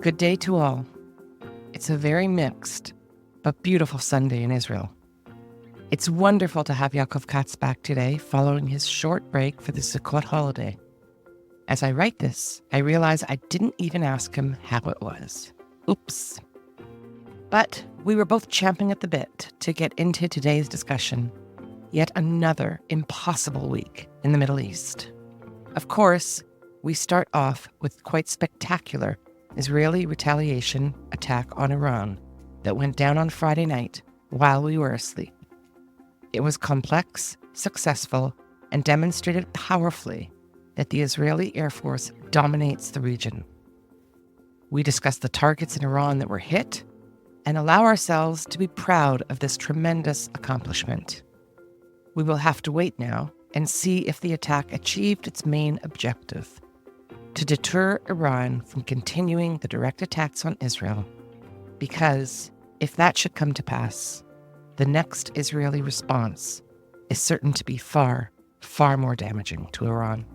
Good day to all. It's a very mixed but beautiful Sunday in Israel. It's wonderful to have Yaakov Katz back today following his short break for the Sukkot holiday. As I write this, I realize I didn't even ask him how it was. Oops. But we were both champing at the bit to get into today's discussion. Yet another impossible week in the Middle East. Of course, we start off with quite spectacular Israeli retaliation attack on Iran that went down on Friday night while we were asleep. It was complex, successful, and demonstrated powerfully that the Israeli Air Force dominates the region. We discuss the targets in Iran that were hit and allow ourselves to be proud of this tremendous accomplishment. We will have to wait now and see if the attack achieved its main objective: to deter Iran from continuing the direct attacks on Israel. Because if that should come to pass, the next Israeli response is certain to be far, far more damaging to Iran.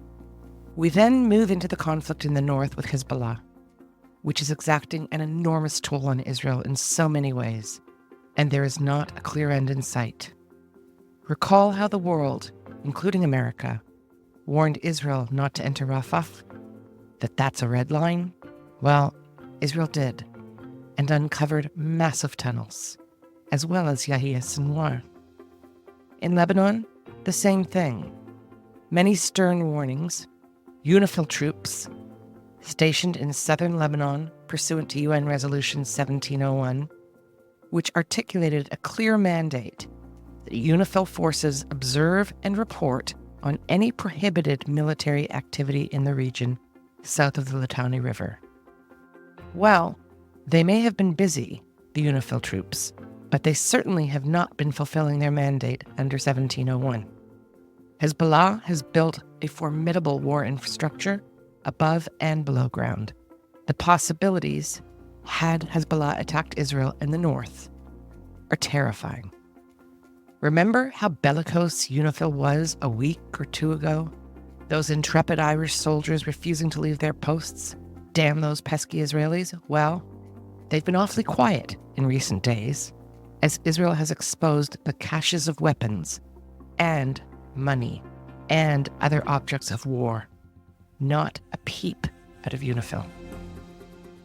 We then move into the conflict in the north with Hezbollah, which is exacting an enormous toll on Israel in so many ways, and there is not a clear end in sight. Recall how the world, including America, warned Israel not to enter Rafah, that's a red line? Well, Israel did, and uncovered massive tunnels, as well as Yahya Sinwar. In Lebanon, the same thing. Many stern warnings. UNIFIL troops, stationed in southern Lebanon pursuant to UN Resolution 1701, which articulated a clear mandate that UNIFIL forces observe and report on any prohibited military activity in the region south of the Litani River. Well, they may have been busy, the UNIFIL troops, but they certainly have not been fulfilling their mandate under 1701. Hezbollah has built a formidable war infrastructure above and below ground. The possibilities, had Hezbollah attacked Israel in the north, are terrifying. Remember how bellicose UNIFIL was a week or two ago? Those intrepid Irish soldiers refusing to leave their posts? Damn those pesky Israelis. Well, they've been awfully quiet in recent days, as Israel has exposed the caches of weapons and money and other objects of war. Not a peep out of UNIFIL.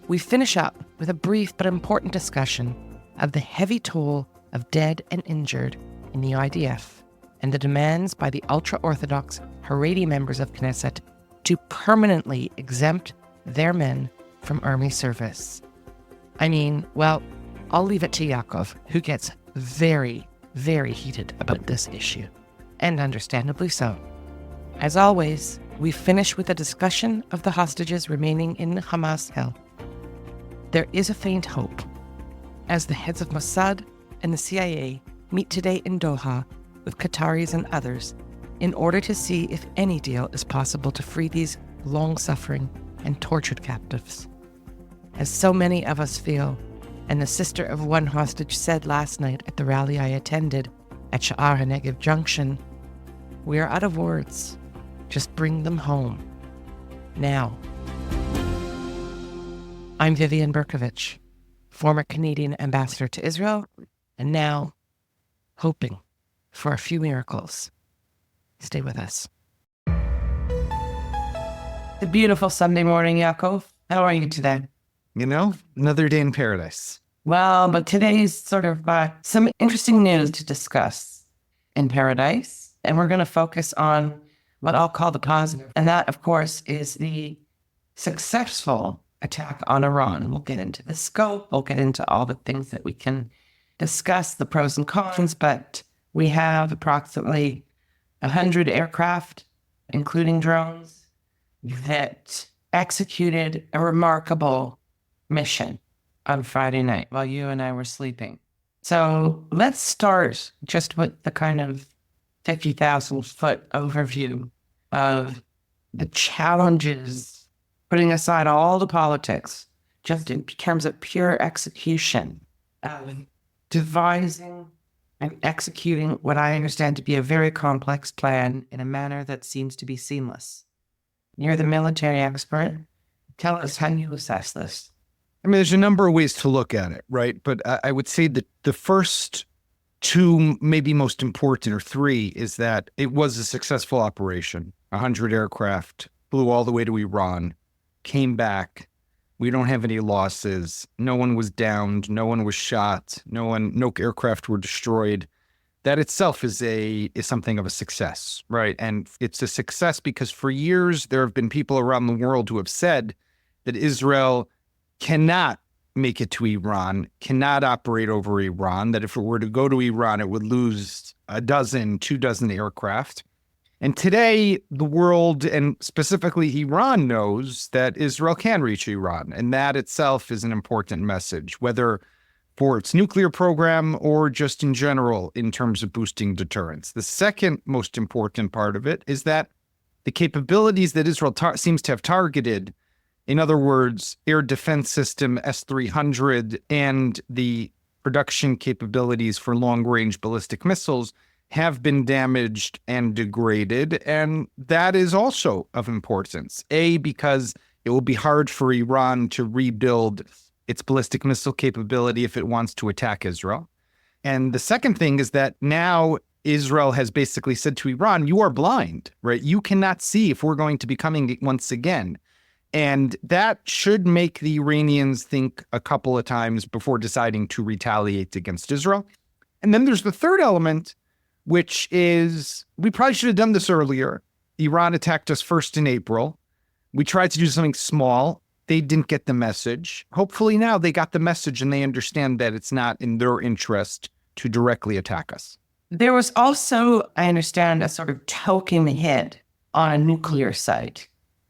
We finish up with a brief but important discussion of the heavy toll of dead and injured in the IDF and the demands by the ultra-orthodox haredi members of Knesset to permanently exempt their men from army service. I mean, well, I'll leave it to Yaakov, who gets very, very heated about this issue, and understandably so. As always, we finish with a discussion of the hostages remaining in Hamas hell. There is a faint hope, as the heads of Mossad and the CIA meet today in Doha with Qataris and others in order to see if any deal is possible to free these long-suffering and tortured captives. As so many of us feel, and the sister of one hostage said last night at the rally I attended at Sha'ar HaNegev Junction, we are out of words. Just bring them home. Now. I'm Vivian Berkovich, former Canadian ambassador to Israel, and now hoping for a few miracles. Stay with us. The beautiful Sunday morning, Yaakov. How are you today? Another day in paradise. Well, but today's sort of some interesting news to discuss in paradise. And we're going to focus on what I'll call the positive. And that, of course, is the successful attack on Iran. We'll get into the scope. We'll get into all the things that we can discuss, the pros and cons. But we have approximately 100 aircraft, including drones, that executed a remarkable mission on Friday night while you and I were sleeping. So let's start just with the kind of 50,000-foot overview of the challenges, putting aside all the politics, just in terms of pure execution, devising and executing what I understand to be a very complex plan in a manner that seems to be seamless. You're the military expert. Tell us how you assess this. I mean, there's a number of ways to look at it, right? But I would say that the first two, maybe most important, or three, is that it was a successful operation. 100 aircraft flew all the way to Iran, came back. We don't have any losses. No one was downed. No one was shot. No aircraft were destroyed. That itself is something of a success, right? And it's a success because for years there have been people around the world who have said that Israel cannot make it to Iran, cannot operate over Iran, that if it were to go to Iran, it would lose 2 dozen aircraft. And today, the world, and specifically Iran, knows that Israel can reach Iran. And that itself is an important message, whether for its nuclear program or just in general in terms of boosting deterrence. The second most important part of it is that the capabilities that Israel seems to have targeted, in other words, air defense system S-300 and the production capabilities for long-range ballistic missiles, have been damaged and degraded. And that is also of importance. A, because it will be hard for Iran to rebuild its ballistic missile capability if it wants to attack Israel. And the second thing is that now Israel has basically said to Iran, you are blind, right? You cannot see if we're going to be coming once again. And that should make the Iranians think a couple of times before deciding to retaliate against Israel. And then there's the third element, which is we probably should have done this earlier. Iran attacked us first in April. We tried to do something small. They didn't get the message. Hopefully now they got the message and they understand that it's not in their interest to directly attack us. There was also, I understand, a sort of token hit on a nuclear site,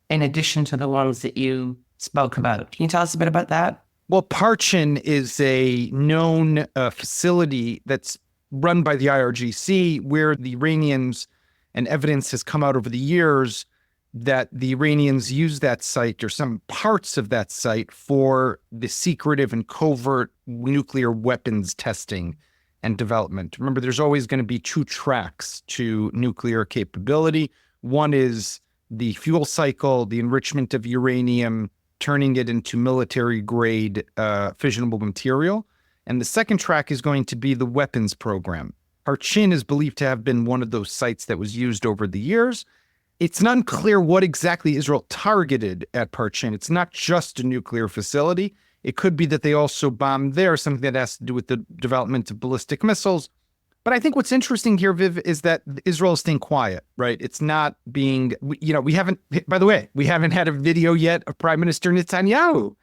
in addition to the ones that you spoke about. Can you tell us a bit about that? Well, Parchin is a known facility that's run by the IRGC, where the Iranians, and evidence has come out over the years, that the Iranians use that site or some parts of that site for the secretive and covert nuclear weapons testing and development. Remember, there's always going to be two tracks to nuclear capability. One is the fuel cycle, the enrichment of uranium, turning it into military-grade fissionable material. And the second track is going to be the weapons program. Parchin is believed to have been one of those sites that was used over the years. It's unclear what exactly Israel targeted at Parchin. It's not just a nuclear facility. It could be that they also bombed there, something that has to do with the development of ballistic missiles. But I think what's interesting here, Viv, is that Israel is staying quiet, right? It's not being, we haven't, by the way, we haven't had a video yet of Prime Minister Netanyahu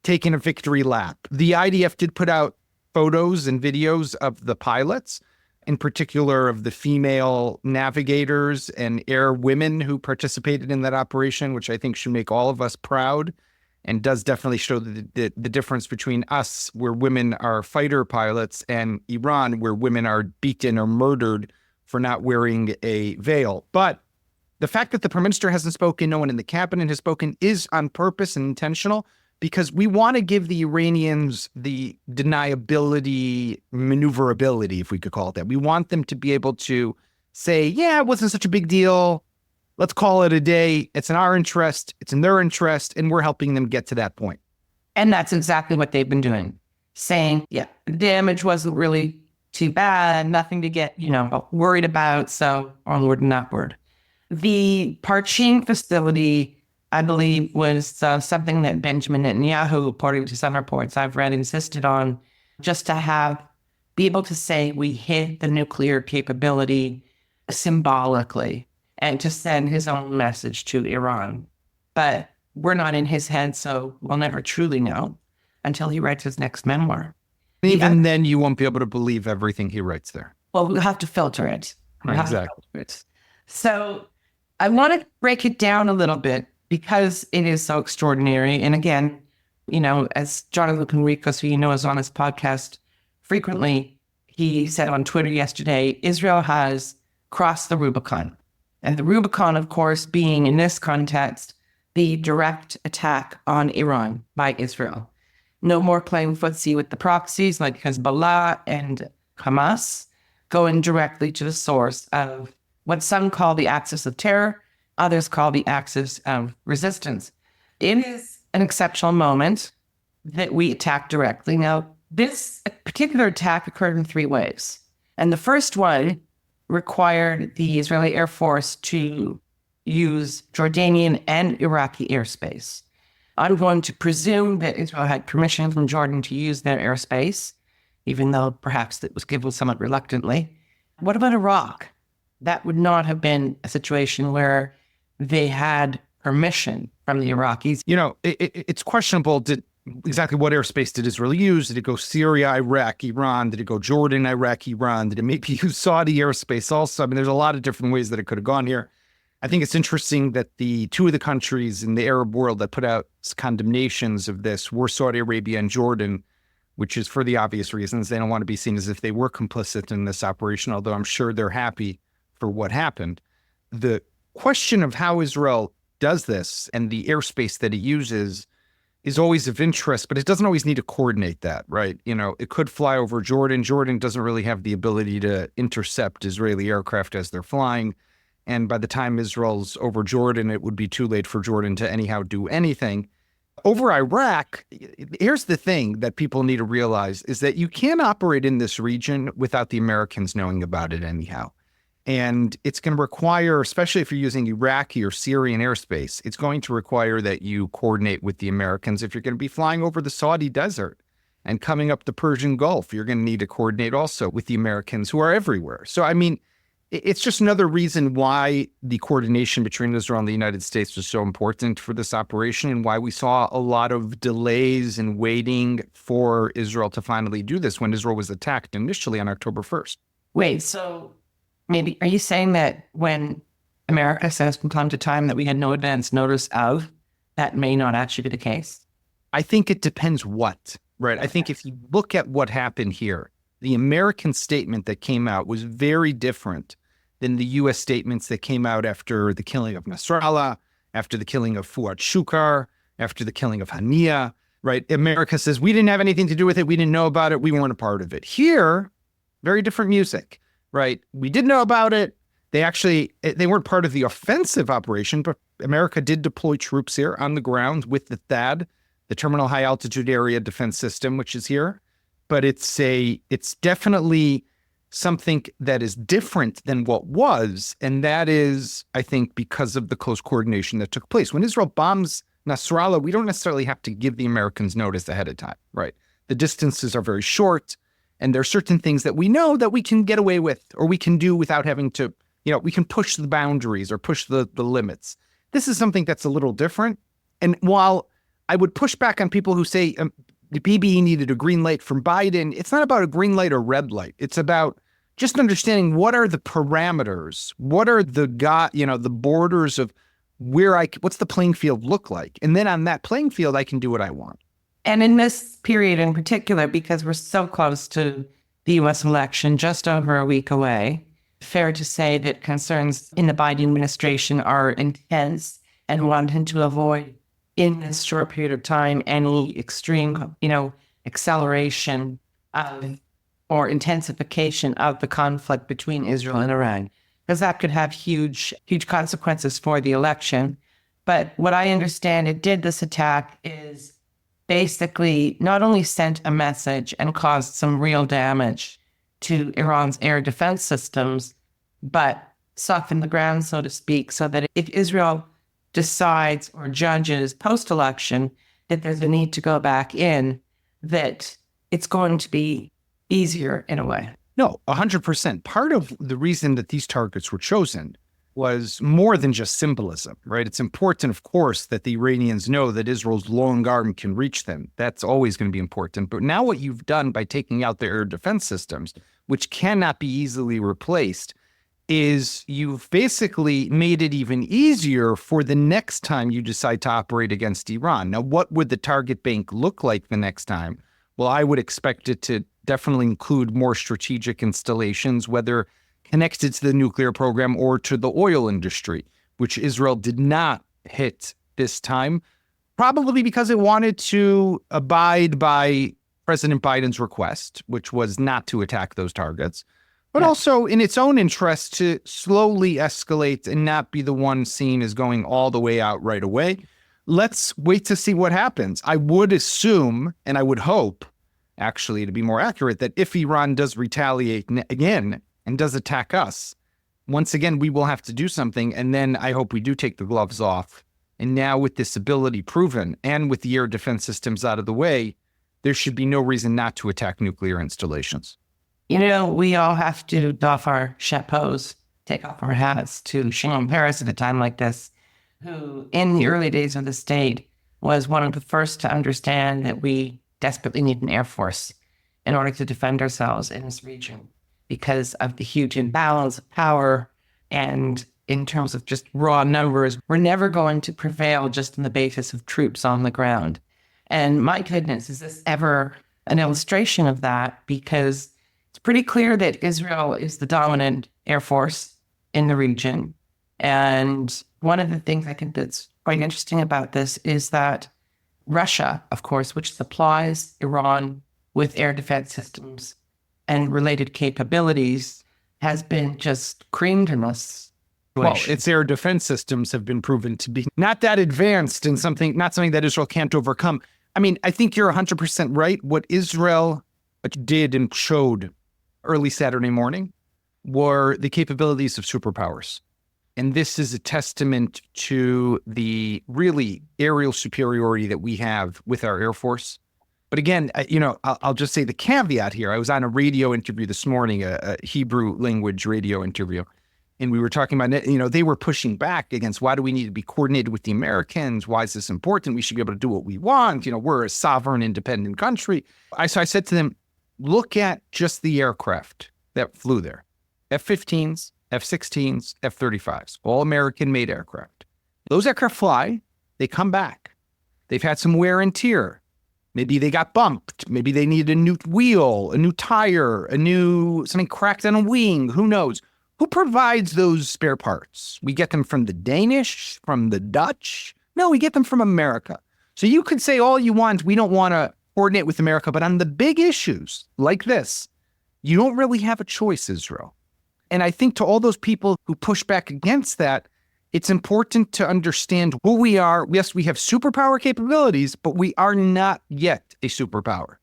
taking a victory lap. The IDF did put out photos and videos of the pilots, in particular of the female navigators and air women who participated in that operation, which I think should make all of us proud and does definitely show the difference between us, where women are fighter pilots, and Iran, where women are beaten or murdered for not wearing a veil. But the fact that the Prime Minister hasn't spoken, no one in the cabinet has spoken, is on purpose and intentional, because we want to give the Iranians the deniability, maneuverability, if we could call it that. We want them to be able to say, yeah, it wasn't such a big deal. Let's call it a day. It's in our interest. It's in their interest. And we're helping them get to that point. And that's exactly what they've been doing. Saying, yeah, the damage wasn't really too bad. Nothing to get, worried about. So onward and upward. The Parchin facility, I believe, was something that Benjamin Netanyahu, according to some reports I've read, insisted on, just to be able to say we hit the nuclear capability symbolically and to send his own message to Iran. But we're not in his head, so we'll never truly know until he writes his next memoir. Even then, you won't be able to believe everything he writes there. Well, we'll have to filter it. Exactly. So I want to break it down a little bit, because it is so extraordinary. And again, as Jonathan Enriquez, who is on his podcast frequently, he said on Twitter yesterday, Israel has crossed the Rubicon. And the Rubicon, of course, being in this context, the direct attack on Iran by Israel. No more playing footsie with the proxies like Hezbollah and Hamas, going directly to the source of what some call the axis of terror, others call the axis of resistance. It is an exceptional moment. that we attacked directly. Now, this particular attack occurred in three ways. And the first one required the Israeli Air Force to use Jordanian and Iraqi airspace. I'm going to presume that Israel had permission from Jordan to use their airspace, even though perhaps it was given somewhat reluctantly. What about Iraq? That would not have been a situation where they had permission from the Iraqis. You know, it's questionable. Exactly what airspace did Israel use? Did it go Syria, Iraq, Iran? Did it go Jordan, Iraq, Iran? Did it maybe use Saudi airspace also? I mean, there's a lot of different ways that it could have gone here. I think it's interesting that the two of the countries in the Arab world that put out condemnations of this were Saudi Arabia and Jordan, which is for the obvious reasons. They don't want to be seen as if they were complicit in this operation, although I'm sure they're happy for what happened. The question of how Israel does this and the airspace that it uses is always of interest, but it doesn't always need to coordinate that, right? You know, it could fly over Jordan. Jordan doesn't really have the ability to intercept Israeli aircraft as they're flying. And by the time Israel's over Jordan, it would be too late for Jordan to anyhow do anything. Over Iraq, here's the thing that people need to realize is that you can't operate in this region without the Americans knowing about it anyhow. And it's going to require, especially if you're using Iraqi or Syrian airspace, it's going to require that you coordinate with the Americans. If you're going to be flying over the Saudi desert and coming up the Persian Gulf, you're going to need to coordinate also with the Americans who are everywhere. So, I mean, it's just another reason why the coordination between Israel and the United States was so important for this operation and why we saw a lot of delays and waiting for Israel to finally do this when Israel was attacked initially on October 1st. Wait, so maybe, are you saying that when America says from time to time that we had no advance notice of, that may not actually be the case? I think it depends what, right? I think if you look at what happened here, the American statement that came out was very different than the U.S. statements that came out after the killing of Nasrallah, after the killing of Fuad Shukar, after the killing of Hania, right? America says, we didn't have anything to do with it. We didn't know about it. We weren't a part of it. Here, very different music, right? We did know about it. They weren't part of the offensive operation, but America did deploy troops here on the ground with the THAAD, the Terminal High Altitude Area Defense System, which is here. But it's definitely something that is different than what was. And that is, I think, because of the close coordination that took place. When Israel bombs Nasrallah, we don't necessarily have to give the Americans notice ahead of time, right? The distances are very short. And there are certain things that we know that we can get away with or we can do without having to, we can push the boundaries or push the limits. This is something that's a little different. And while I would push back on people who say, the BBE needed a green light from Biden, it's not about a green light or red light. It's about just understanding what are the parameters, what are the borders of what's the playing field look like? And then on that playing field, I can do what I want. And in this period in particular, because we're so close to the U.S. election, just over a week away, fair to say that concerns in the Biden administration are intense and wanting to avoid in this short period of time any extreme, acceleration or intensification of the conflict between Israel and Iran, because that could have huge consequences for the election. But what I understand it did, this attack, is basically not only sent a message and caused some real damage to Iran's air defense systems, but softened the ground, so to speak, so that if Israel decides or judges post-election that there's a need to go back in, that it's going to be easier in a way. No, 100%. Part of the reason that these targets were chosen was more than just symbolism, right? It's important, of course, that the Iranians know that Israel's long arm can reach them. That's always going to be important. But now what you've done by taking out their air defense systems, which cannot be easily replaced, is you've basically made it even easier for the next time you decide to operate against Iran. Now, what would the target bank look like the next time? Well, I would expect it to definitely include more strategic installations, whether connected to the nuclear program or to the oil industry, which Israel did not hit this time, probably because it wanted to abide by President Biden's request, which was not to attack those targets, but also in its own interest to slowly escalate and not be the one seen as going all the way out right away. let's wait to see what happens. I would assume, and I would hope, actually, to be more accurate, that if Iran does retaliate again and does attack us, once again, we will have to do something. And then I hope we do take the gloves off. And now with this ability proven and with the air defense systems out of the way, there should be no reason not to attack nuclear installations. You know, we all have to doff our chapeaus, take off our hats to Shimon Peres at a time like this, who in the early days of the state was one of the first to understand that we desperately need an air force in order to defend ourselves in this region because of the huge imbalance of power. And in terms of just raw numbers, we're never going to prevail just on the basis of troops on the ground. And my goodness, is this ever an illustration of that? Because it's pretty clear that Israel is the dominant air force in the region. And one of the things I think that's quite interesting about this is that Russia, of course, which supplies Iran with air defense systems and related capabilities, has been just creamed in this. Well, its air defense systems have been proven to be not that advanced and not something that Israel can't overcome. I mean, I think you're 100% right. What Israel did and showed early Saturday morning were the capabilities of superpowers. And this is a testament to the really aerial superiority that we have with our Air Force. But again, I'll just say the caveat here. I was on a radio interview this morning, a Hebrew language radio interview. And we were talking about, they were pushing back against why do we need to be coordinated with the Americans? Why is this important? We should be able to do what we want. We're a sovereign, independent country. So I said to them, look at just the aircraft that flew there. F-15s, F-16s, F-35s, all American-made aircraft. Those aircraft fly, they come back. They've had some wear and tear. Maybe they got bumped. Maybe they needed a new wheel, a new tire, something cracked on a wing. Who knows? Who provides those spare parts? We get them from the Danish, from the Dutch? No, we get them from America. So you could say all you want, we don't want to coordinate with America, but on the big issues like this, you don't really have a choice, Israel. And I think to all those people who push back against that, it's important to understand who we are. Yes, we have superpower capabilities, but we are not yet a superpower.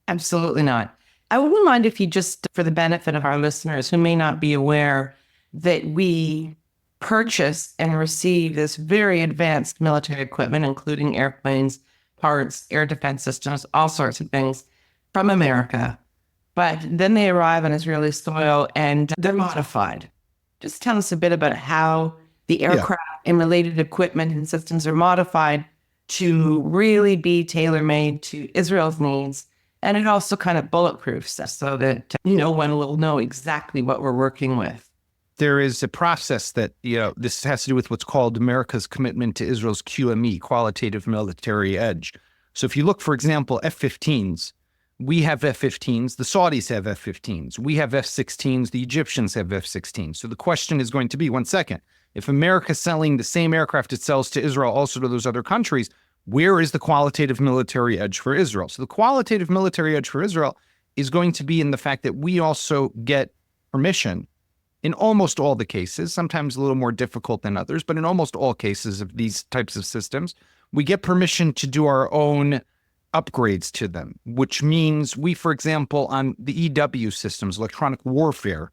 Absolutely not. I wouldn't mind if you just, for the benefit of our listeners who may not be aware, that we purchase and receive this very advanced military equipment, including airplanes, parts, air defense systems, all sorts of things from America. But then they arrive on Israeli soil and they're modified. Just tell us a bit about how the aircraft and related equipment and systems are modified to really be tailor-made to Israel's needs. And it also kind of bulletproofs us so that no one will know exactly what we're working with. There is a process that, this has to do with what's called America's commitment to Israel's QME, qualitative military edge. So if you look, for example, F-15s, we have F-15s, the Saudis have F-15s, we have F-16s, the Egyptians have F-16s. So the question is going to be, one second, if America's selling the same aircraft it sells to Israel also to those other countries, where is the qualitative military edge for Israel? So the qualitative military edge for Israel is going to be in the fact that we also get permission in almost all the cases, sometimes a little more difficult than others, but in almost all cases of these types of systems, we get permission to do our own upgrades to them, which means we, for example, on the EW systems, electronic warfare,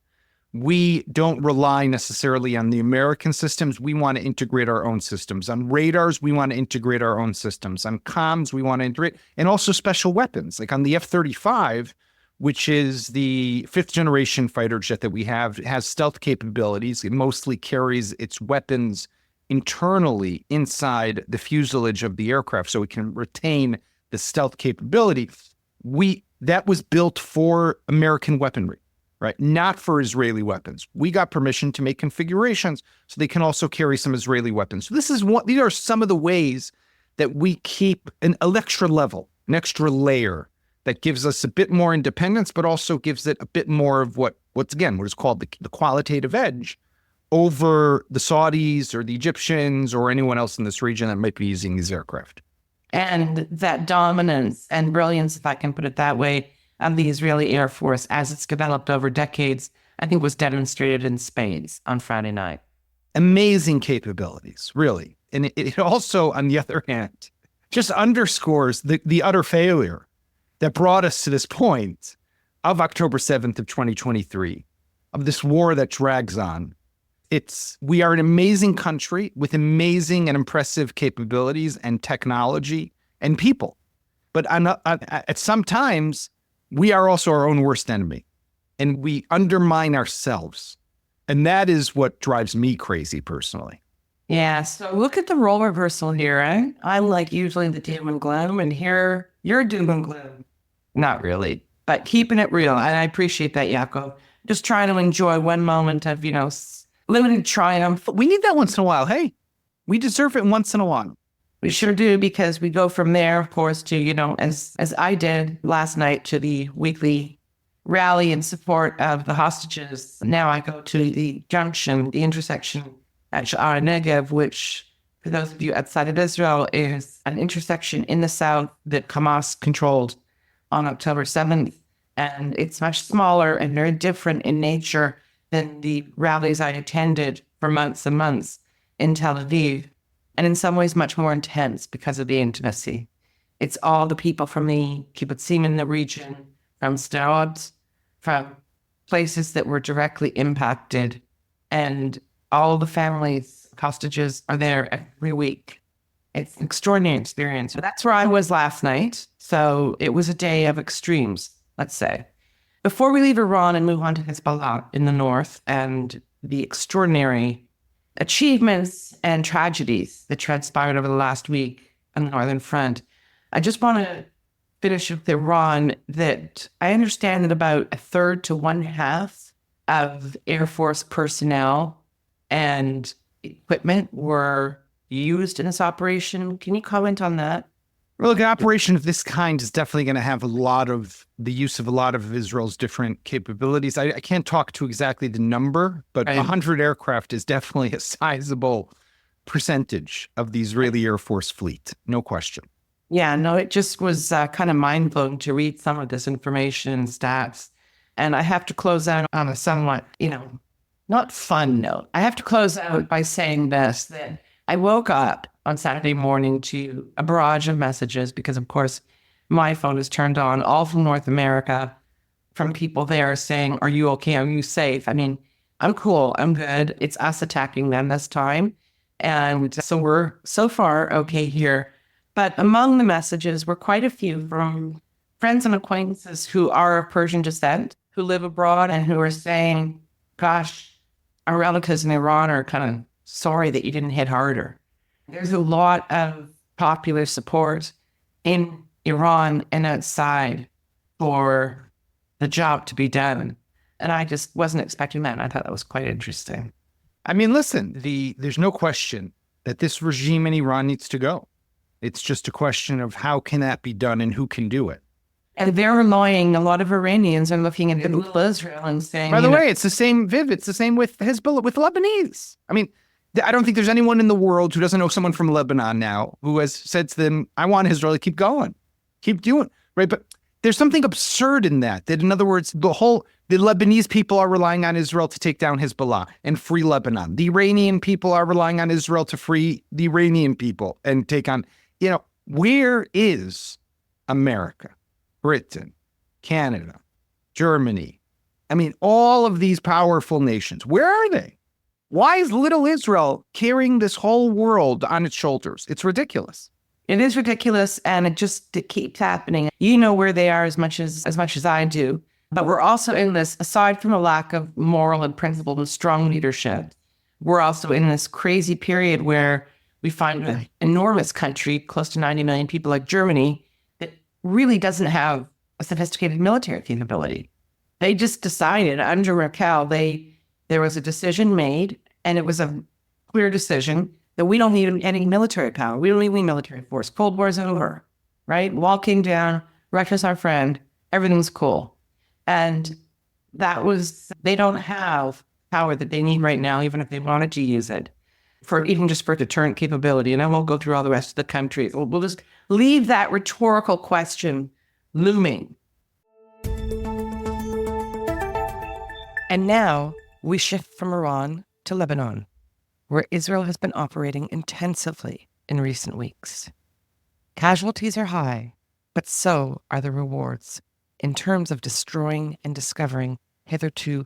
we don't rely necessarily on the American systems. We want to integrate our own systems. On radars, we want to integrate our own systems. On comms, we want to integrate, and also special weapons. Like on the F-35, which is the fifth generation fighter jet that we have, it has stealth capabilities. It mostly carries its weapons internally inside the fuselage of the aircraft so it can retain the stealth capability. That was built for American weaponry. Right? Not for Israeli weapons. We got permission to make configurations so they can also carry some Israeli weapons. So these are some of the ways that we keep an extra level, an extra layer that gives us a bit more independence, but also gives it a bit more of what is called the qualitative edge over the Saudis or the Egyptians or anyone else in this region that might be using these aircraft. And that dominance and brilliance, if I can put it that way, of the Israeli Air Force as it's developed over decades, I think was demonstrated in spades on Friday night. Amazing capabilities, really. And it also, on the other hand, just underscores the utter failure that brought us to this point of October 7th of 2023, of this war that drags on. We are an amazing country with amazing and impressive capabilities and technology and people. But at some times, we are also our own worst enemy, and we undermine ourselves. And that is what drives me crazy personally. Yeah, so look at the role reversal here, eh? I'm like usually the doom and gloom, and here you're doom and gloom. Not really, but keeping it real. And I appreciate that, Yaakov. Just trying to enjoy one moment of, limited triumph. We need that once in a while. Hey, we deserve it once in a while. We sure do, because we go from there, of course, to, as I did last night, to the weekly rally in support of the hostages. Now I go to the junction, the intersection at Sha'ar Negev, which, for those of you outside of Israel, is an intersection in the south that Hamas controlled on October 7th. And it's much smaller and very different in nature than the rallies I attended for months and months in Tel Aviv. And in some ways much more intense because of the intimacy. It's all the people from the kibbutzim in the region, from Sderot, from places that were directly impacted, and all the families, hostages, are there every week. It's an extraordinary experience. But that's where I was last night. So it was a day of extremes, let's say. Before we leave Iran and move on to Hezbollah in the north and the extraordinary achievements and tragedies that transpired over the last week on the Northern Front, I just want to finish with Iran, that I understand that about a third to one half of Air Force personnel and equipment were used in this operation. Can you comment on that? Well, look, an operation of this kind is definitely going to have the use of a lot of Israel's different capabilities. I can't talk to exactly the number, but 100 aircraft is definitely a sizable percentage of the Israeli Air Force fleet. No question. Yeah, no, it just was kind of mind-blowing to read some of this information and stats. And I have to close out on a somewhat, not fun note. I have to close out by saying this, that I woke up on Saturday morning to a barrage of messages because, of course, my phone is turned on, all from North America, from people there saying, are you okay? Are you safe? I mean, I'm cool. I'm good. It's us attacking them this time. And so we're so far okay here. But among the messages were quite a few from friends and acquaintances who are of Persian descent, who live abroad, and who are saying, gosh, our relatives in Iran are kind of sorry that you didn't hit harder. There's a lot of popular support in Iran and outside for the job to be done. And I just wasn't expecting that. And I thought that was quite interesting. I mean, listen, there's no question that this regime in Iran needs to go. It's just a question of how can that be done and who can do it. And they're relying, a lot of Iranians are looking at little Israel and saying... By the way, it's the same, Viv, it's the same with Hezbollah, with Lebanese. I mean, I don't think there's anyone in the world who doesn't know someone from Lebanon now who has said to them, I want Israel to keep going, keep doing, right? But there's something absurd in that in other words, the Lebanese people are relying on Israel to take down Hezbollah and free Lebanon. The Iranian people are relying on Israel to free the Iranian people and take on, where is America, Britain, Canada, Germany? I mean, all of these powerful nations, where are they? Why is little Israel carrying this whole world on its shoulders? It's ridiculous. It is ridiculous, and it keeps happening. You know where they are as much as I do. But we're also in this, aside from a lack of moral and principled and strong leadership, we're also in this crazy period where we find an enormous country, close to 90 million people like Germany, that really doesn't have a sophisticated military capability. They just decided under Raquel, there was a decision made, and it was a clear decision that we don't need any military power. We don't need any military force. Cold War's over, right? Wall came down, Russia's our friend, everything's cool. And they don't have power that they need right now, even if they wanted to use it, for deterrent capability. And I won't go through all the rest of the country. We'll just leave that rhetorical question looming. And now we shift from Iran to Lebanon, where Israel has been operating intensively in recent weeks. Casualties are high, but so are the rewards in terms of destroying and discovering hitherto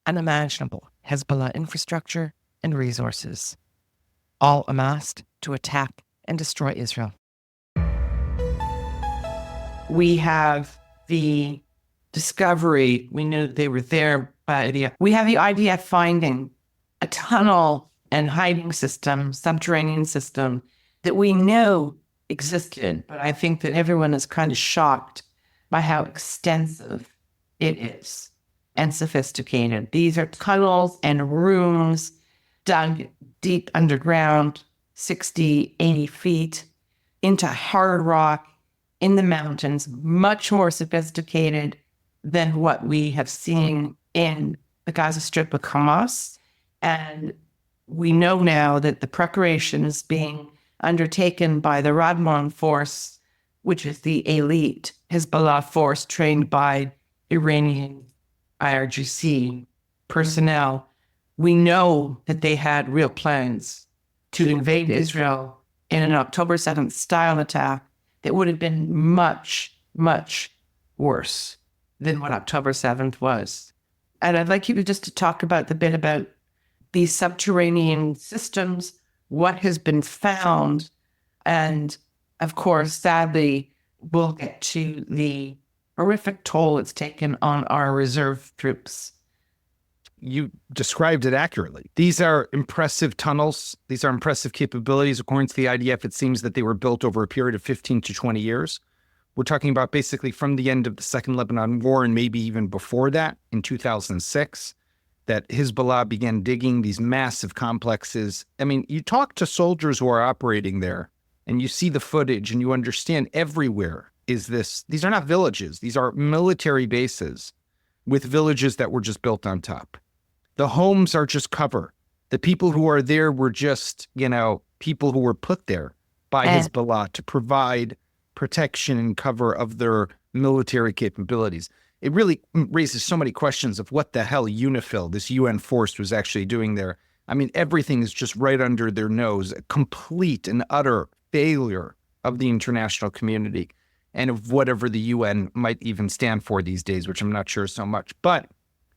unimaginable Hezbollah infrastructure and resources, all amassed to attack and destroy Israel. We have the discovery, we knew they were there, but we have the IDF finding a tunnel and hiding system, subterranean system that we know existed, but I think that everyone is kind of shocked by how extensive it is and sophisticated. These are tunnels and rooms dug deep underground, 60, 80 feet into hard rock in the mountains, much more sophisticated than what we have seen in the Gaza Strip with Hamas. And we know now that the preparation is being undertaken by the Radmon force, which is the elite Hezbollah force trained by Iranian IRGC personnel. We know that they had real plans to invade Israel in an October 7th style attack that would have been much, much worse than what October 7th was. And I'd like you just to talk about the bit about these subterranean systems, what has been found, and of course, sadly, we'll get to the horrific toll it's taken on our reserve troops. You described it accurately. These are impressive tunnels. These are impressive capabilities. According to the IDF, it seems that they were built over a period of 15 to 20 years. We're talking about basically from the end of the Second Lebanon War and maybe even before that, in 2006, that Hezbollah began digging these massive complexes. I mean, you talk to soldiers who are operating there and you see the footage and you understand everywhere is this. These are not villages. These are military bases with villages that were just built on top. The homes are just cover. The people who are there were just, people who were put there by Hezbollah to provide protection and cover of their military capabilities. It really raises so many questions of what the hell UNIFIL, this UN force, was actually doing there. I mean, everything is just right under their nose, a complete and utter failure of the international community and of whatever the UN might even stand for these days, which I'm not sure so much. But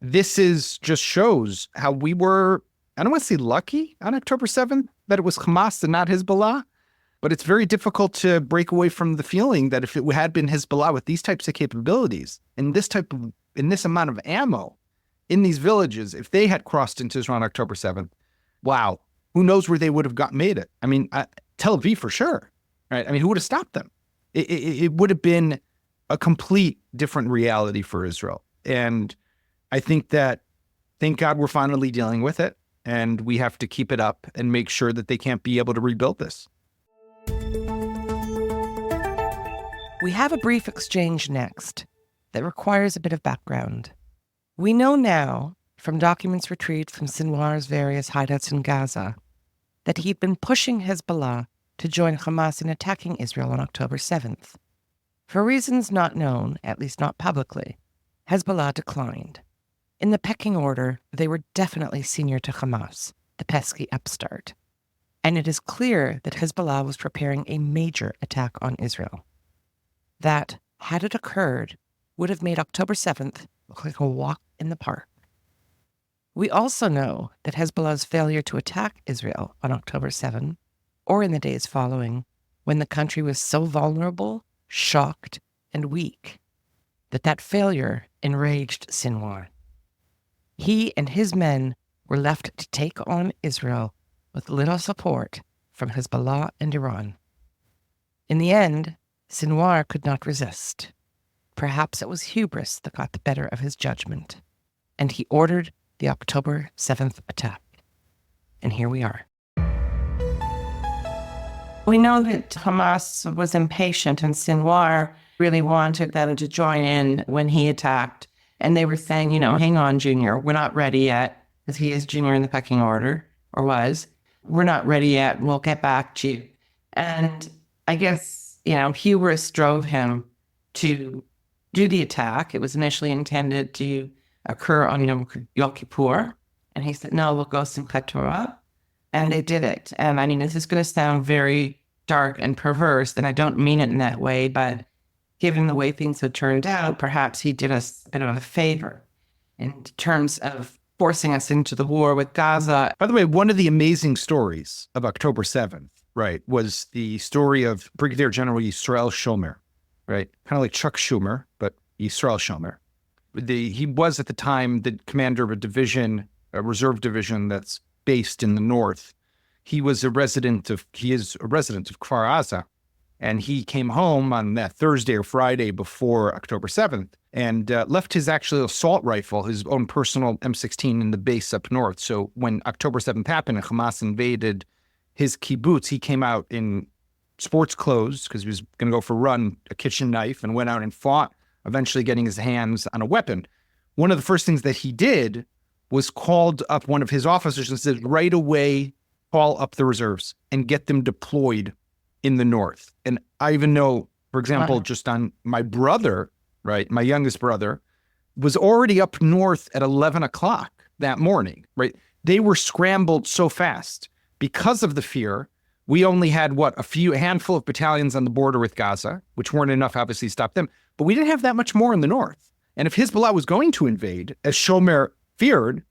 this just shows how we were, I don't want to say lucky on October 7th, that it was Hamas and not Hezbollah. But it's very difficult to break away from the feeling that if it had been Hezbollah with these types of capabilities and in this amount of ammo in these villages, if they had crossed into Israel on October 7th, wow, who knows where they would have made it? I mean, Tel Aviv for sure, right? I mean, who would have stopped them? It would have been a complete different reality for Israel. And I think that, thank God we're finally dealing with it, and we have to keep it up and make sure that they can't be able to rebuild this. We have a brief exchange next that requires a bit of background. We know now, from documents retrieved from Sinwar's various hideouts in Gaza, that he'd been pushing Hezbollah to join Hamas in attacking Israel on October 7th. For reasons not known, at least not publicly, Hezbollah declined. In the pecking order, they were definitely senior to Hamas, the pesky upstart. And it is clear that Hezbollah was preparing a major attack on Israel. That, had it occurred, would have made October 7th look like a walk in the park. We also know that Hezbollah's failure to attack Israel on October 7, or in the days following, when the country was so vulnerable, shocked, and weak, that failure enraged Sinwar. He and his men were left to take on Israel with little support from Hezbollah and Iran. In the end, Sinwar could not resist. Perhaps it was hubris that got the better of his judgment, and he ordered the October 7th attack. And here we are. We know that Hamas was impatient, and Sinwar really wanted them to join in when he attacked. And they were saying, hang on, Junior, we're not ready yet, because he is junior in the pecking order, or was. We're not ready yet, we'll get back to you. And I guess, hubris drove him to do the attack. It was initially intended to occur on Yom Kippur. And he said, no, we'll go Simchat Torah. and they did it. And I mean, this is going to sound very dark and perverse, and I don't mean it in that way, but given the way things had turned out, perhaps he did us a bit of a favor in terms of forcing us into the war with Gaza. By the way, one of the amazing stories of October 7th, right, was the story of Brigadier General Yisrael Shomer, right? Kind of like Chuck Schumer, but Yisrael Shomer. He was at the time the commander of a division, a reserve division that's based in the north. He is a resident of Kfar Aza, and he came home on that Thursday or Friday before October 7th and left his actual assault rifle, his own personal M16, in the base up north. So when October 7th happened and Hamas invaded his kibbutz, he came out in sports clothes because he was going to go for a run, a kitchen knife, and went out and fought, eventually getting his hands on a weapon. One of the first things that he did was called up one of his officers and said, right away, call up the reserves and get them deployed in the north. And I even know, for example, just on my brother, right, my youngest brother, was already up north at 11 o'clock that morning, right? They were scrambled so fast because of the fear. We only had, a handful of battalions on the border with Gaza, which weren't enough, obviously, to stop them. But we didn't have that much more in the north. And if Hezbollah was going to invade, as Shomer feared,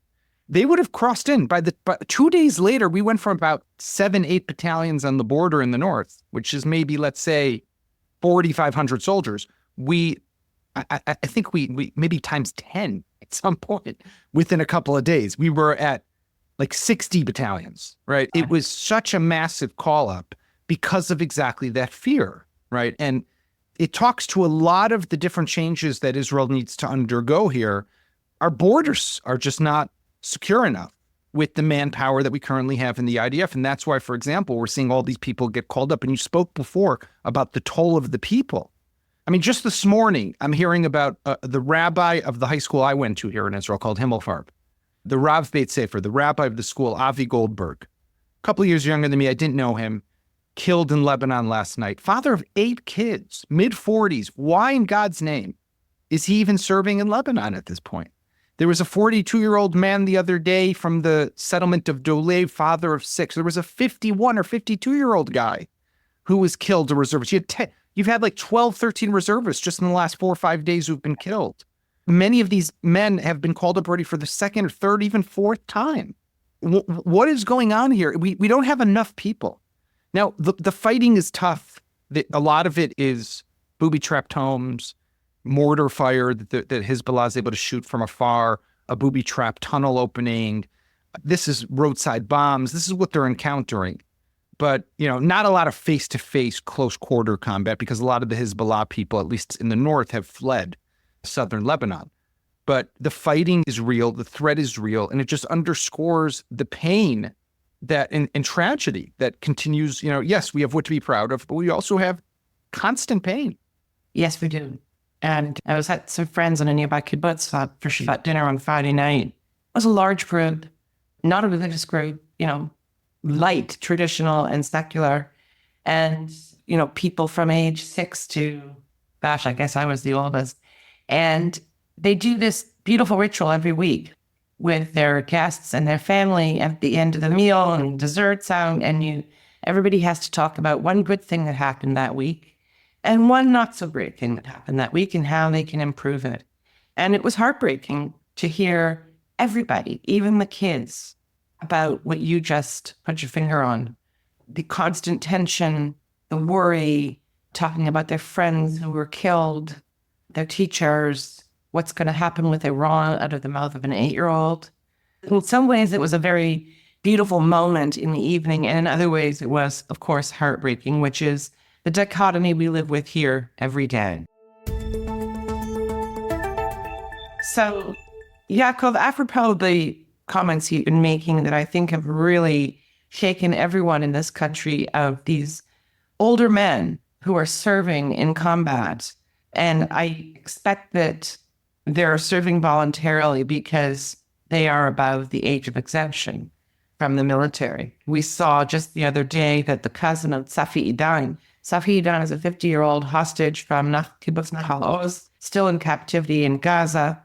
they would have crossed in. But 2 days later, we went from about 7-8 battalions on the border in the north, which is maybe, let's say, 4,500 soldiers. I think we maybe times 10 at some point within a couple of days. We were at like 60 battalions, right? It was such a massive call up because of exactly that fear, right? And it talks to a lot of the different changes that Israel needs to undergo here. Our borders are just not secure enough with the manpower that we currently have in the IDF. And that's why, for example, we're seeing all these people get called up. And you spoke before about the toll of the people. I mean, just this morning, I'm hearing about the rabbi of the high school I went to here in Israel called Himmelfarb, the Rav Beit Sefer, the rabbi of the school, Avi Goldberg, a couple of years younger than me. I didn't know him. Killed in Lebanon last night. Father of 8 kids, mid-40s. Why in God's name is he even serving in Lebanon at this point? There was a 42-year-old man the other day from the settlement of Dolev, father of 6. There was a 51 or 52-year-old guy who was killed, a reservist. You've had like 12, 13 reservists just in the last 4 or 5 days who've been killed. Many of these men have been called up already for the second or third, even fourth time. What is going on here? We don't have enough people. Now, the fighting is tough. A lot of it is booby-trapped homes, mortar fire that Hezbollah is able to shoot from afar, a booby-trapped tunnel opening. This is roadside bombs. This is what they're encountering. But, not a lot of face-to-face, close-quarter combat because a lot of the Hezbollah people, at least in the north, have fled southern Lebanon. But the fighting is real. The threat is real. And it just underscores the pain that and tragedy that continues. Yes, we have what to be proud of, but we also have constant pain. Yes, we do. And I was at some friends on a nearby kibbutz for Shabbat dinner on Friday night. It was a large group, not a religious group, light, traditional and secular. And, people from age 6 to, I guess I was the oldest. And they do this beautiful ritual every week with their guests and their family at the end of the meal and desserts out. And everybody has to talk about one good thing that happened that week and one not so great thing that happened that week and how they can improve it. And it was heartbreaking to hear everybody, even the kids, about what you just put your finger on. The constant tension, the worry, talking about their friends who were killed, their teachers, what's going to happen with Iran out of the mouth of an 8-year-old. In some ways, it was a very beautiful moment in the evening. And in other ways, it was, of course, heartbreaking, which is the dichotomy we live with here every day. So, Yaakov, apropos the comments you've been making that I think have really shaken everyone in this country of these older men who are serving in combat. And I expect that they're serving voluntarily because they are above the age of exemption from the military. We saw just the other day that the cousin of Safi Idan is a 50-year-old hostage from Kibbutz Nahal Oz, still in captivity in Gaza.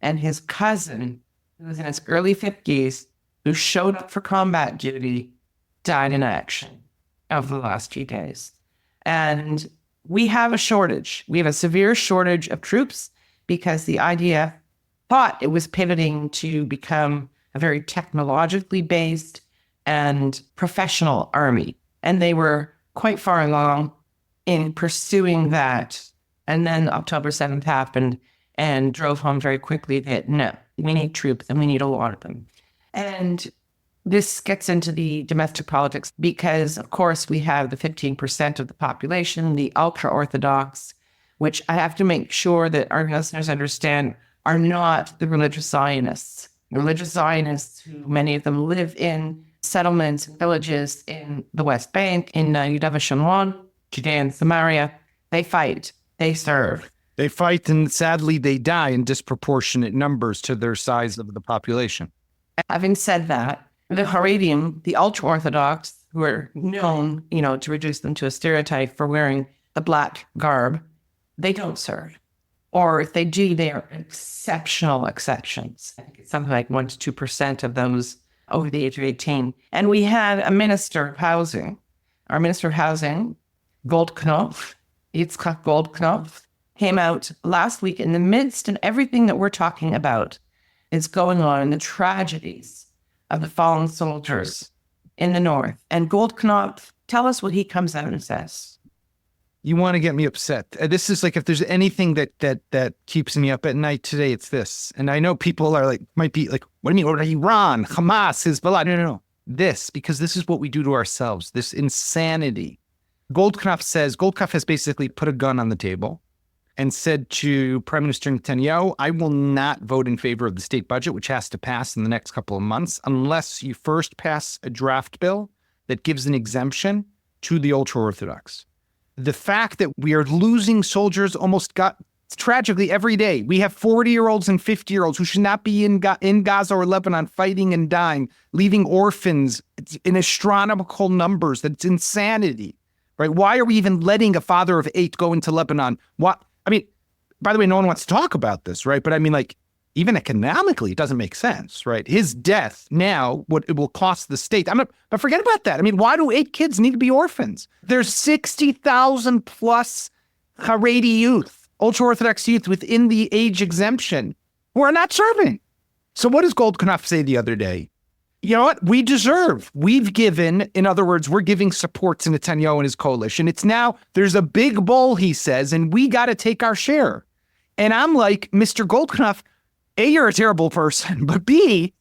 And his cousin, who was in his early 50s, who showed up for combat duty, died in action over the last few days. And we have a shortage. We have a severe shortage of troops because the IDF thought it was pivoting to become a very technologically based and professional army. And they were quite far along in pursuing that. And then October 7th happened and drove home very quickly that no, we need troops and we need a lot of them. And this gets into the domestic politics because, of course, we have the 15% of the population, the ultra-orthodox, which I have to make sure that our listeners understand are not the religious Zionists. The religious Zionists, who many of them live in settlements and villages in the West Bank, in Yudav Shimon, Judea and Samaria, they fight, they serve. They fight, and sadly, they die in disproportionate numbers to their size of the population. Having said that, the Haredim, the ultra-Orthodox, who are known, to reduce them to a stereotype for wearing the black garb, they don't serve. Or if they do, they are exceptional exceptions. I think it's something like 1% to 2% of those over the age of 18. And we had a minister of housing. Our minister of housing, Goldknopf, Yitzchak Goldknopf, came out last week in the midst of everything that we're talking about is going on in the tragedies of the fallen soldiers in the north. And Goldknopf, tell us what he comes out and says. You want to get me upset. This is like, if there's anything that keeps me up at night today, it's this. And I know people are like, might be like, what do you mean? What, Iran, Hamas, Hezbollah? No. Because this is what we do to ourselves. This insanity. Goldknopf has basically put a gun on the table and said to Prime Minister Netanyahu, I will not vote in favor of the state budget, which has to pass in the next couple of months, unless you first pass a draft bill that gives an exemption to the ultra-Orthodox. The fact that we are losing soldiers tragically every day. We have 40-year-olds and 50-year-olds who should not be in Gaza or Lebanon fighting and dying, leaving orphans in astronomical numbers. That's insanity, right? Why are we even letting a father of 8 go into Lebanon? By the way, no one wants to talk about this, right? But even economically, it doesn't make sense, right? His death now, what it will cost the state. But forget about that. Why do 8 kids need to be orphans? There's 60,000 plus haredi youth, ultra-Orthodox youth within the age exemption who are not serving. So what does Goldknopf say the other day? You know what? We deserve. We've given, in other words, we're giving support to Netanyahu and his coalition. It's now, there's a big bowl, he says, and we got to take our share. And I'm like, Mr. Goldknopf, A, you're a terrible person, but B,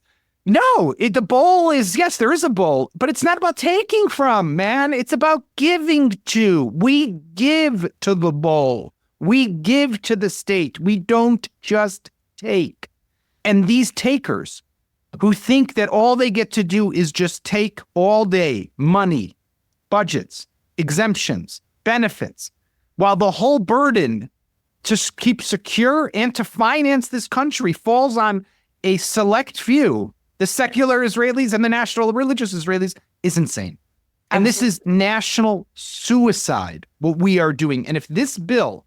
no, the bowl is, yes, there is a bowl, but it's not about taking from, man. It's about giving to. We give to the bowl. We give to the state. We don't just take. And these takers who think that all they get to do is just take all day money, budgets, exemptions, benefits, while the whole burden to keep secure and to finance this country falls on a select few, the secular Israelis and the national religious Israelis, is insane. And this is national suicide, what we are doing. And if this bill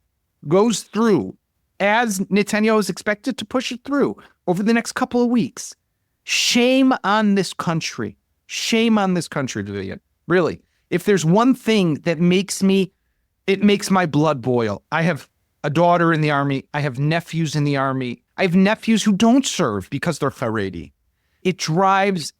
goes through as Netanyahu is expected to push it through over the next couple of weeks, shame on this country. Shame on this country, Vivian. Really. If there's one thing that makes my blood boil. I have a daughter in the army. I have nephews in the army. I have nephews who don't serve because they're haredi. It drives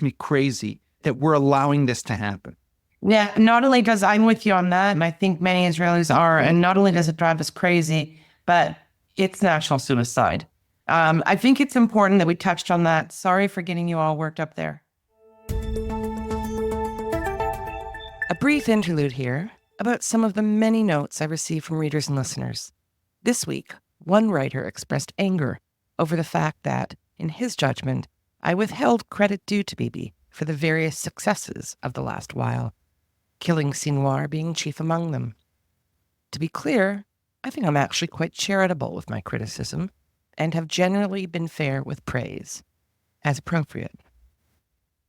me crazy that we're allowing this to happen. Yeah, not only does, I'm with you on that, and I think many Israelis are, and not only does it drive us crazy, but it's national suicide. I think it's important that we touched on that. Sorry for getting you all worked up there. A brief interlude here about some of the many notes I received from readers and listeners. This week, one writer expressed anger over the fact that, in his judgment, I withheld credit due to Bibi for the various successes of the last while, killing Sinwar being chief among them. To be clear, I think I'm actually quite charitable with my criticism, and have generally been fair with praise, as appropriate.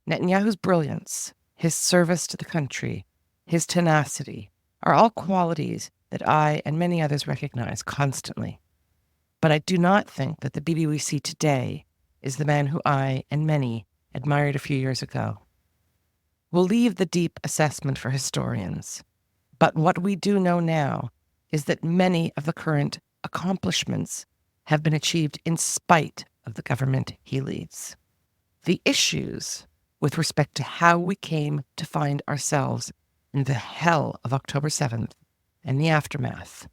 Netanyahu's brilliance, his service to the country, his tenacity, are all qualities that I and many others recognize constantly. But I do not think that the Bibi we see today is the man who I and many admired a few years ago. will leave the deep assessment for historians. But what we do know now is that many of the current accomplishments have been achieved in spite of the government he leads. The issues with respect to how we came to find ourselves in the hell of October 7th and the aftermath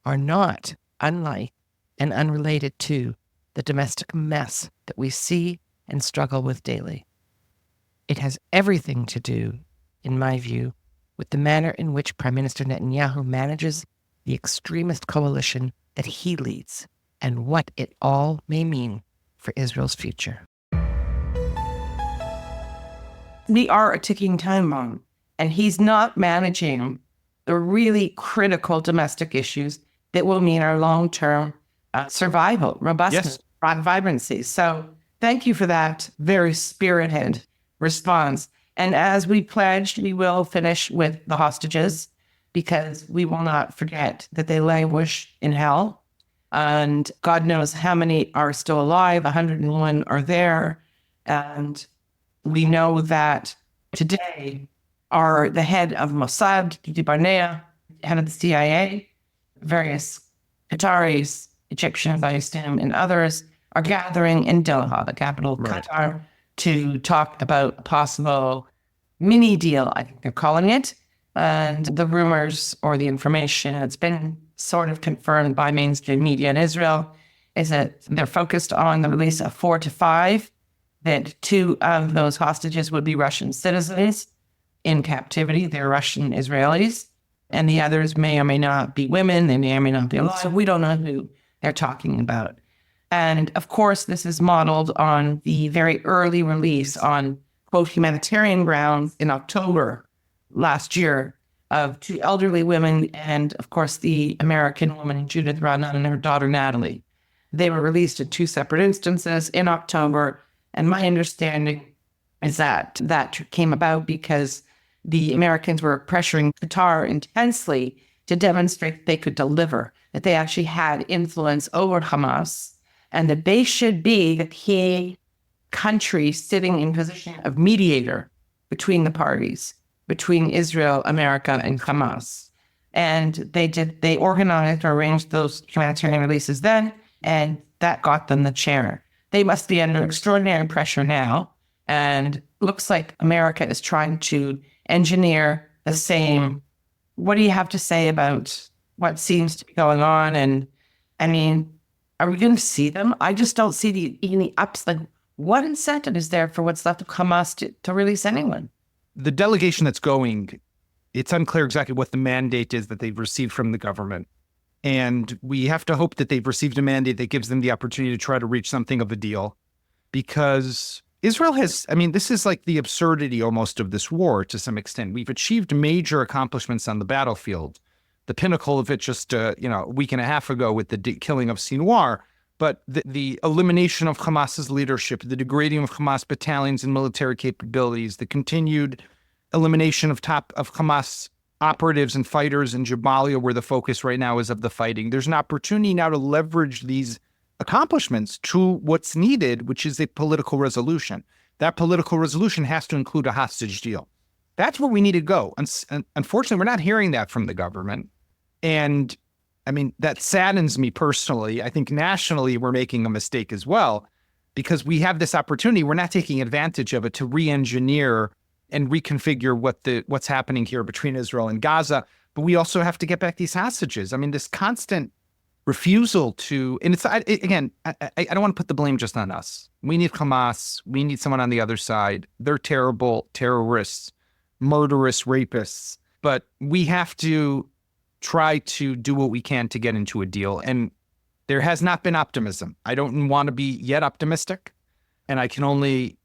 are not unlike and unrelated to the domestic mess that we see and struggle with daily. It has everything to do, in my view, with the manner in which Prime Minister Netanyahu manages the extremist coalition that he leads and what it all may mean for Israel's future. We are a ticking time bomb, and he's not managing the really critical domestic issues that will mean our long-term survival, robustness, vibrancy. So thank you for that very spirited response. And as we pledged, we will finish with the hostages, because we will not forget that they languish in hell. And God knows how many are still alive. 101 are there. And we know that today are the head of Mossad, Didi Barnea, head of the CIA, various Qataris, Egyptians, I assume, and others are gathering in Doha, the capital of Qatar, to talk about a possible mini deal, I think they're calling it. And the rumors or the information that's been sort of confirmed by mainstream media in Israel is that they're focused on the release of 4 to 5, that 2 of those hostages would be Russian citizens in captivity. They're Russian Israelis. And the others may or may not be women. They may or may not be alive. So we don't know who they're talking about. And of course, this is modeled on the very early release on, quote, humanitarian grounds in October last year of 2 elderly women and, of course, the American woman Judith Rodnan and her daughter Natalie. They were released in 2 separate instances in October, and my understanding is that that came about because the Americans were pressuring Qatar intensely to demonstrate they could deliver, that they actually had influence over Hamas, and that they should be the key country sitting in position of mediator between the parties, between Israel, America, and Hamas. And they organized or arranged those humanitarian releases then, and that got them the chair. They must be under extraordinary pressure now, and looks like America is trying to engineer the same. What do you have to say about what seems to be going on? And I mean, are we going to see them? I just don't see any ups. Like, what incentive is there for what's left of Hamas to release anyone? The delegation that's going, it's unclear exactly what the mandate is that they've received from the government. And we have to hope that they've received a mandate that gives them the opportunity to try to reach something of a deal. Because Israel has, I mean, this is like the absurdity almost of this war to some extent. We've achieved major accomplishments on the battlefield. The pinnacle of it just, a week and a half ago with the killing of Sinwar. But the elimination of Hamas's leadership, the degrading of Hamas battalions and military capabilities, the continued elimination of Hamas operatives and fighters in Jabalia, where the focus right now is of the fighting. There's an opportunity now to leverage these accomplishments to what's needed, which is a political resolution. That political resolution has to include a hostage deal. That's where we need to go. And unfortunately, we're not hearing that from the government. And I mean, that saddens me personally. I think nationally, we're making a mistake as well, because we have this opportunity. We're not taking advantage of it to re-engineer and reconfigure what's happening here between Israel and Gaza. But we also have to get back these hostages. I mean, this constant refusal to, and it's, again, I don't want to put the blame just on us. We need Hamas. We need someone on the other side. They're terrible terrorists, murderous rapists. But we have to try to do what we can to get into a deal. And there has not been optimism. I don't want to be yet optimistic. And I can only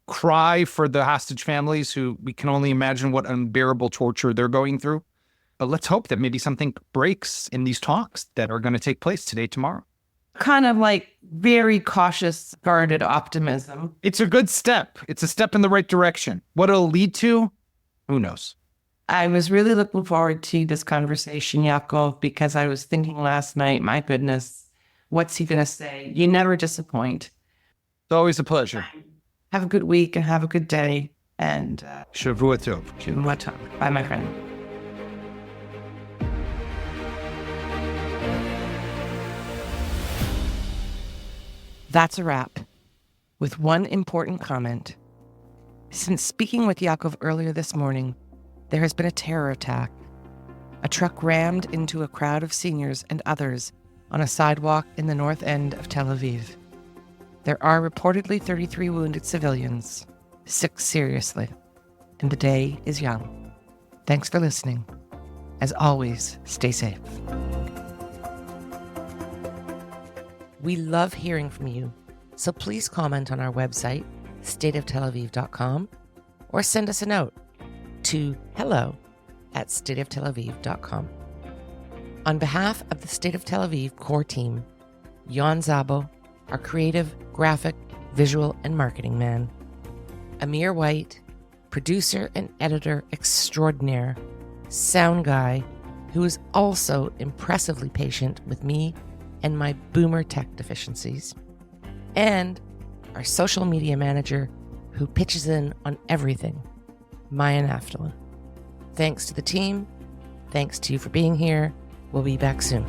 cry for the hostage families who we can only imagine what unbearable torture they're going through. But let's hope that maybe something breaks in these talks that are going to take place today, tomorrow. Kind of like very cautious, guarded optimism. It's a good step. It's a step in the right direction. What it'll lead to, who knows? I was really looking forward to this conversation, Yaakov, because I was thinking last night, my goodness, what's he going to say? You never disappoint. It's always a pleasure. Have a good week and have a good day. And Shavua Tov. Shavua Tov. Bye, my friend. That's a wrap, with one important comment. Since speaking with Yaakov earlier this morning, there has been a terror attack. A truck rammed into a crowd of seniors and others on a sidewalk in the north end of Tel Aviv. There are reportedly 33 wounded civilians, 6 seriously, and the day is young. Thanks for listening. As always, stay safe. We love hearing from you, so please comment on our website, stateoftelaviv.com, or send us a note to hello@stateoftelaviv.com. On behalf of the State of Tel Aviv core team, Yon Zabo, our creative, graphic, visual, and marketing man, Amir White, producer and editor extraordinaire, sound guy, who is also impressively patient with me and my boomer tech deficiencies, and our social media manager who pitches in on everything, Maya Naftala. Thanks to the team. Thanks to you for being here. We'll be back soon.